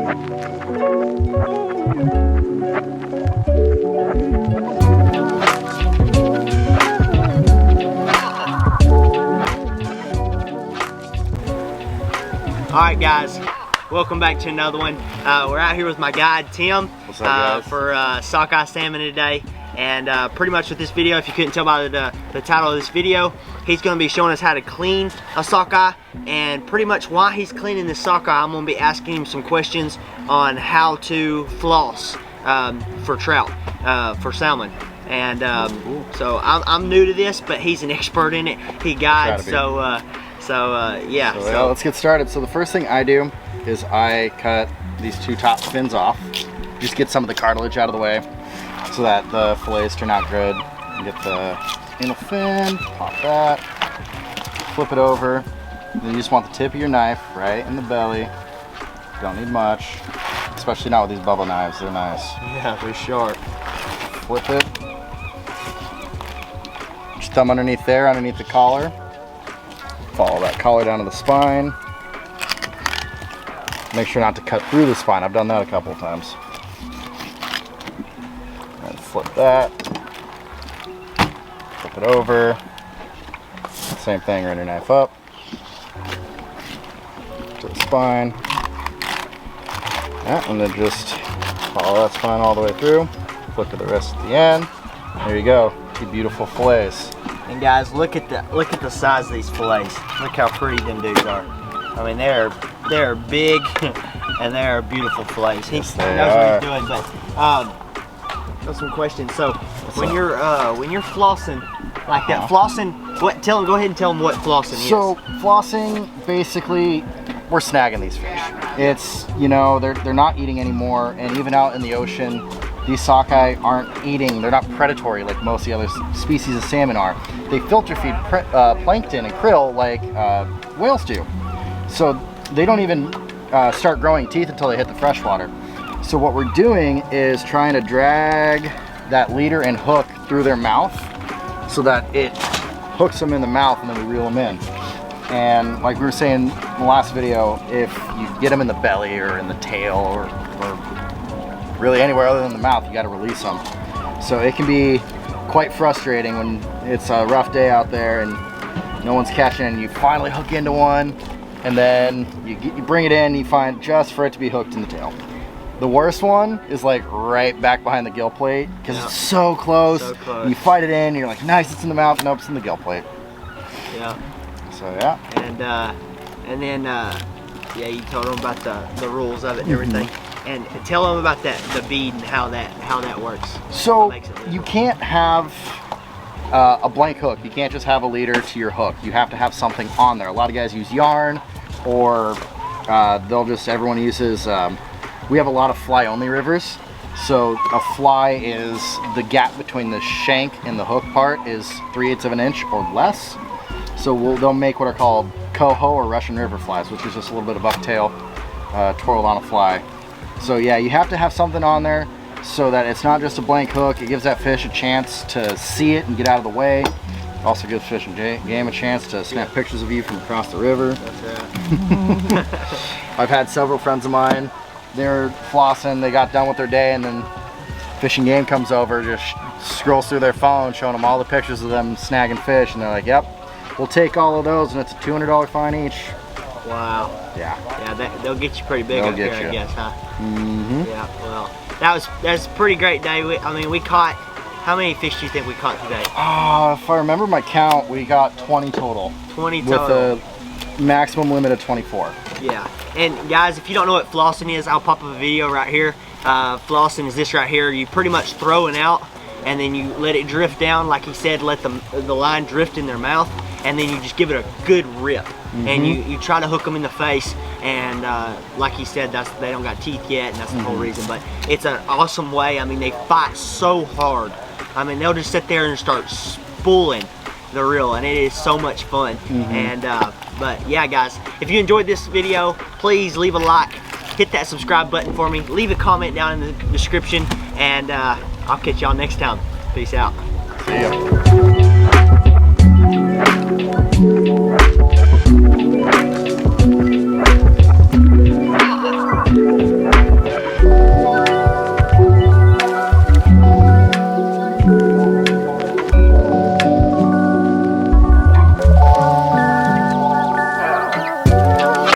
Alright guys, welcome back to another one. We're out here with my guide Tim. What's up, guys? For sockeye salmon today. And pretty much with this video, if you couldn't tell by the title of this video, he's going to be showing us how to clean a sockeye. And pretty much while he's cleaning this sockeye, I'm going to be asking him some questions on how to floss for trout, for salmon. And so I'm new to this, but he's an expert in it. He guides, yeah. So let's get started. So the first thing I do is I cut these two top fins off. Just get some of the cartilage out of the way so that the fillets turn out good. You get the anal fin, pop that, flip it over. Then you just want the tip of your knife right in the belly. Don't need much, especially not with these bubble knives. They're nice. Yeah, they're sharp. Flip it. Just thumb underneath there, underneath the collar. Follow that collar down to the spine. Make sure not to cut through the spine. I've done that a couple of times. And flip that. Flip it over. Same thing, run your knife up to the spine. Yeah, and then just follow that spine all the way through. Flip to the wrist at the end. There you go. Two beautiful fillets. And guys, look at the size of these fillets. Look how pretty them dudes are. I mean, they're big and they're beautiful fillets. He knows what he's doing. But got some questions. So when you're flossing like that, flossing. Go ahead and tell them what flossing is. So flossing, basically, we're snagging these fish. It's, you know, they're not eating anymore, and even out in the ocean, these sockeye aren't eating. They're not predatory like most of the other species of salmon are. They filter feed plankton and krill like whales do. So they don't even start growing teeth until they hit the freshwater. So what we're doing is trying to drag that leader and hook through their mouth so that it hooks them in the mouth, and then we reel them in. And like we were saying in the last video, if you get them in the belly or in the tail or really anywhere other than the mouth, you got to release them. So it can be quite frustrating when it's a rough day out there and no one's catching it, and you finally hook into one, and then you bring it in, you find just for it to be hooked in the tail. The worst one is like right back behind the gill plate because it's so close. So close. You fight it in, and you're like, nice, it's in the mouth. Nope, it's in the gill plate. Yeah. So yeah. And then you told them about the rules of it and everything. And tell them about the bead and how that works. So you can't have a blank hook. You can't just have a leader to your hook. You have to have something on there. A lot of guys use yarn, or everyone uses, we have a lot of fly only rivers. So a fly is the gap between the shank and the hook part is 3/8 of an inch or less. So they'll make what are called coho or Russian river flies, which is just a little bit of bucktail twirled on a fly. So yeah, you have to have something on there so that it's not just a blank hook. It gives that fish a chance to see it and get out of the way. It also gives fish and game a chance to snap pictures of you from across the river. That's right. I've had several friends of mine, they're flossing, they got done with their day, and then fishing game comes over, just scrolls through their phone showing them all the pictures of them snagging fish, and they're like, yep, we'll take all of those, and it's a $200 fine each. Wow. Yeah. Yeah, they'll get you pretty big up here, I guess, huh? Mm-hmm. Yeah. Well, that's a pretty great day. We caught. How many fish do you think we caught today? If I remember my count, we got 20 total. 20 total. With a maximum limit of 24. Yeah. And guys, if you don't know what flossing is, I'll pop up a video right here. Flossing is this right here. You pretty much throw it out, and then you let it drift down, like he said, let the line drift in their mouth, and then you just give it a good rip. And you try to hook them in the face, and like he said, they don't got teeth yet, and that's the whole reason. But it's an awesome way. I mean, they fight so hard. I mean, they'll just sit there and start spooling the reel, and it is so much fun. And but yeah, guys, if you enjoyed this video, please leave a like, hit that subscribe button for me, leave a comment down in the description, and I'll catch y'all next time. Peace out. See ya.